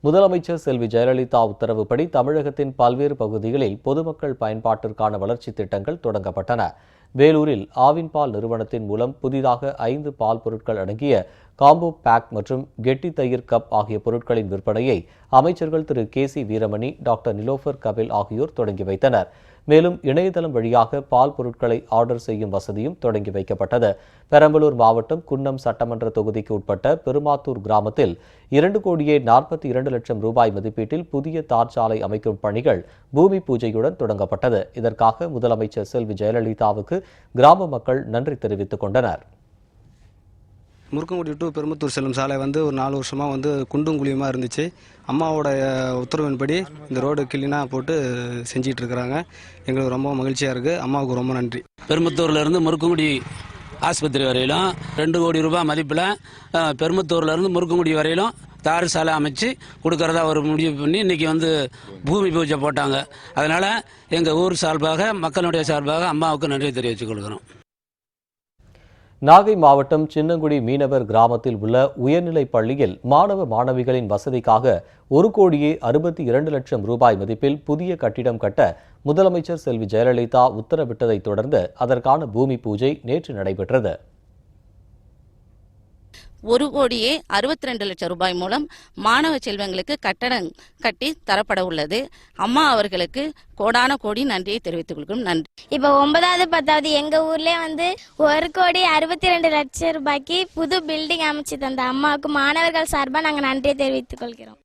முதலமைச்சர் செல்வி ஜெயலலிதா உத்தரவுப்படி தமிழகத்தின் பல்வேறு பகுதிகளில் பொதுமக்கள் பயன்பாட்டிற்கான வளர்ச்சித் திட்டங்கள் தொடங்கப்பட்டன. வேலூரில் ஆவின் பால் நிறுவனத்தின் மூலம் புதிதாக 5 பால் பொருட்கள் அடங்கிய காம்போ பேக் மற்றும் கெட்டி தயிர் கப் ஆகிய பொருட்களின் விற்பனையை அமைச்சர்கள் திரு கே.சி. வீரமணி, டாக்டர் நிலோஃபர் கபில் ஆகியோர் தொடங்கி வைத்தனர். மேலும் இணையதளம் வழியாக பால் பொருட்களை ஆர்டர் செய்யும் வசதியும் தொடங்கி வைக்கப்பட்டது. பெரம்பலூர் மாவட்டம் குன்னம் சட்டமன்ற தொகுதிக்கு உட்பட்ட பெருமாத்தூர் கிராமத்தில் 2,42,00,000 ரூபாய் மதிப்பீட்டில் புதிய தார் சாலை அமைக்கும் பணிகள் பூமி பூஜையுடன் தொடங்கப்பட்டது. இதற்காக முதலமைச்சர் செல்வி ஜெயலலிதாவுக்கு கிராம மக்கள் நன்றி தெரிவித்துக் கொண்டனர். முருக்கங்குடி டு பெருமத்தூர் செல்லும் சாலை ஒரு 4 வருஷமாக குண்டும் குழியுமாக இருந்துச்சு. அம்மாவோட உத்தரவின்படி இந்த ரோடு கிளீனாக போட்டு செஞ்சிட்டு இருக்கிறாங்க. எங்களுக்கு ரொம்ப மகிழ்ச்சியாக இருக்குது. அம்மாவுக்கு ரொம்ப நன்றி. பெருமத்தூர்லேருந்து முருக்கங்குடி ஆஸ்பத்திரி வரையிலும் 2 கோடி ரூபாய் மதிப்பில் பெருமத்தூர்லேருந்து முருக்கங்குடி வரையிலும் தார் சாலை அமைச்சு கொடுக்கறதா ஒரு முடிவு பண்ணி இன்னைக்கு பூமி பூஜை போட்டாங்க. அதனால் எங்கள் ஊர் சார்பாக, மக்களுடைய சார்பாக அம்மாவுக்கு நன்றி தெரிவித்துக் கொள்கிறோம். நாகை மாவட்டம் சின்னங்குடி மீனவர் கிராமத்தில் உள்ள உயர்நிலைப் பள்ளியில் மாணவ மாணவிகளின் வசதிக்காக 1,62,00,000 ரூபாய் மதிப்பில் புதிய கட்டிடம் கட்ட முதலமைச்சர் செல்வி ஜெயலலிதா உத்தரவிட்டதைத் தொடர்ந்து அதற்கான பூமி பூஜை நேற்று நடைபெற்றது. 1,62,00,000 ரூபாய் மூலம் மாணவ செல்வங்களுக்கு கட்டடம் கட்டி தரப்பட உள்ளது. அம்மா அவர்களுக்கு கோடான கோடி நன்றியை தெரிவித்துக் கொள்கிறோம். நன்றி. இப்ப 9வது 10வது எங்க ஊர்ல 1,62,00,000 ரூபாய்க்கு புது பில்டிங் அமைச்சு தந்த அம்மாவுக்கு மாணவர்கள் சார்பா நாங்க நன்றியை தெரிவித்துக் கொள்கிறோம்.